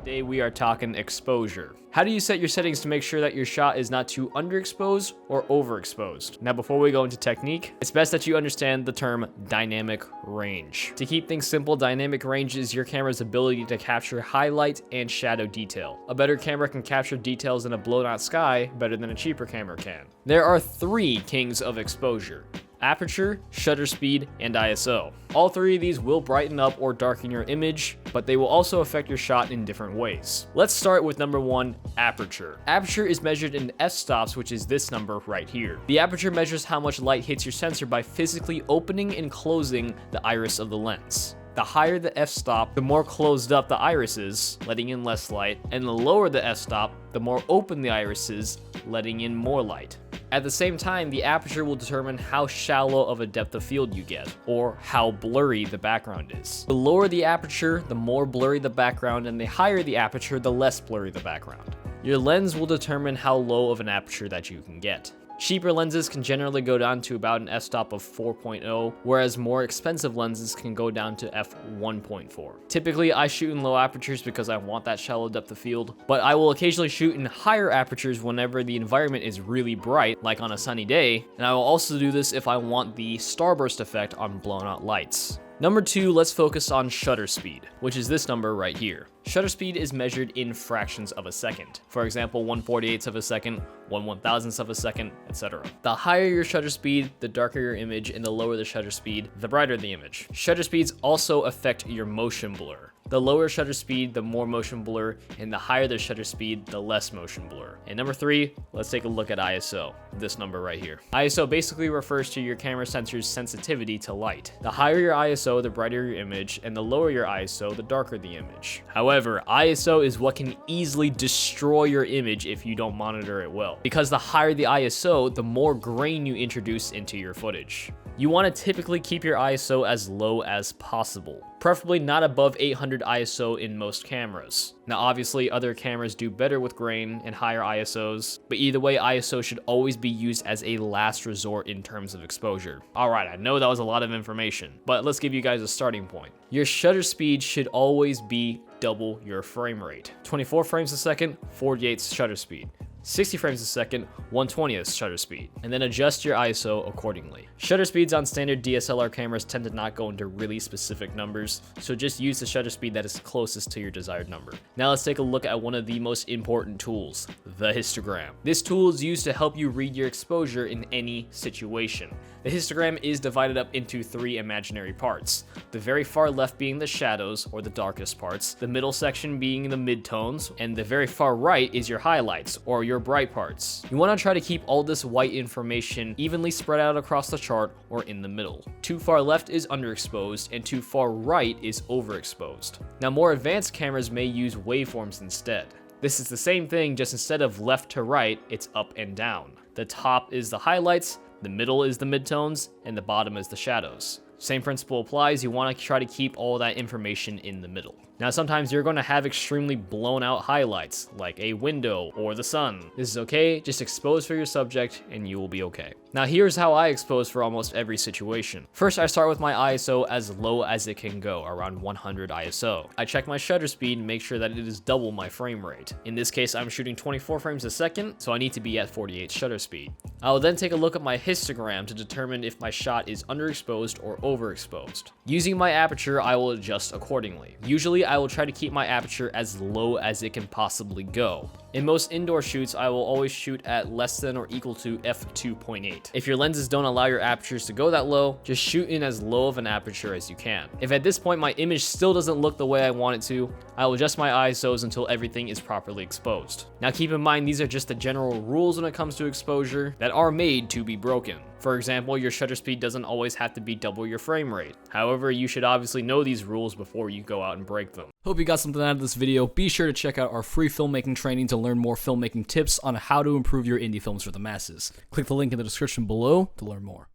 Today we are talking exposure. How do you set your settings to make sure that your shot is not too underexposed or overexposed? Now before we go into technique, it's best that you understand the term dynamic range. To keep things simple, dynamic range is your camera's ability to capture highlight and shadow detail. A better camera can capture details in a blown out sky better than a cheaper camera can. There are three kings of exposure: aperture, shutter speed, and ISO. All three of these will brighten up or darken your image, but they will also affect your shot in different ways. Let's start with number one, aperture. Aperture is measured in f-stops, which is this number right here. The aperture measures how much light hits your sensor by physically opening and closing the iris of the lens. The higher the f-stop, the more closed up the iris is, letting in less light, and the lower the f-stop, the more open the iris is, letting in more light. At the same time, the aperture will determine how shallow of a depth of field you get, or how blurry the background is. The lower the aperture, the more blurry the background, and the higher the aperture, the less blurry the background. Your lens will determine how low of an aperture that you can get. Cheaper lenses can generally go down to about an f-stop of 4.0, whereas more expensive lenses can go down to f1.4. Typically, I shoot in low apertures because I want that shallow depth of field, but I will occasionally shoot in higher apertures whenever the environment is really bright, like on a sunny day, and I will also do this if I want the starburst effect on blown out lights. Number two, let's focus on shutter speed, which is this number right here. Shutter speed is measured in fractions of a second. For example, 1/48th of a second, 1/1000th of a second, etc. The higher your shutter speed, the darker your image, and the lower the shutter speed, the brighter the image. Shutter speeds also affect your motion blur. The lower shutter speed, the more motion blur, and the higher the shutter speed, the less motion blur. And number three, let's take a look at ISO, this number right here. ISO basically refers to your camera sensor's sensitivity to light. The higher your ISO, the brighter your image, and the lower your ISO, the darker the image. However, ISO is what can easily destroy your image if you don't monitor it well, because the higher the ISO, the more grain you introduce into your footage. You want to typically keep your ISO as low as possible, preferably not above 800 ISO in most cameras. Now obviously other cameras do better with grain and higher ISOs, but either way ISO should always be used as a last resort in terms of exposure. Alright, I know that was a lot of information, but let's give you guys a starting point. Your shutter speed should always be double your frame rate. 24 frames a second, 48 shutter speed. 60 frames a second, 1/20th shutter speed, and then adjust your ISO accordingly. Shutter speeds on standard DSLR cameras tend to not go into really specific numbers, so just use the shutter speed that is closest to your desired number. Now let's take a look at one of the most important tools, the histogram. This tool is used to help you read your exposure in any situation. The histogram is divided up into three imaginary parts, the very far left being the shadows, or the darkest parts, the middle section being the midtones, and the very far right is your highlights, or your bright parts. You want to try to keep all this white information evenly spread out across the chart or in the middle. Too far left is underexposed and too far right is overexposed. Now more advanced cameras may use waveforms instead. This is the same thing, just instead of left to right, it's up and down. The top is the highlights, the middle is the midtones, and the bottom is the shadows. Same principle applies, you want to try to keep all that information in the middle. Now sometimes you're going to have extremely blown out highlights, like a window or the sun. This is okay, just expose for your subject and you will be okay. Now here's how I expose for almost every situation. First, I start with my ISO as low as it can go, around 100 ISO. I check my shutter speed and make sure that it is double my frame rate. In this case, I'm shooting 24 frames a second, so I need to be at 48 shutter speed. I will then take a look at my histogram to determine if my shot is underexposed or overexposed. Using my aperture, I will adjust accordingly. Usually, I will try to keep my aperture as low as it can possibly go. In most indoor shoots, I will always shoot at less than or equal to f2.8. If your lenses don't allow your apertures to go that low, just shoot in as low of an aperture as you can. If at this point my image still doesn't look the way I want it to, I will adjust my ISOs until everything is properly exposed. Now keep in mind, these are just the general rules when it comes to exposure that are made to be broken. For example, your shutter speed doesn't always have to be double your frame rate. However, you should obviously know these rules before you go out and break them. Hope you got something out of this video. Be sure to check out our free filmmaking training to learn more filmmaking tips on how to improve your indie films for the masses. Click the link in the description below to learn more.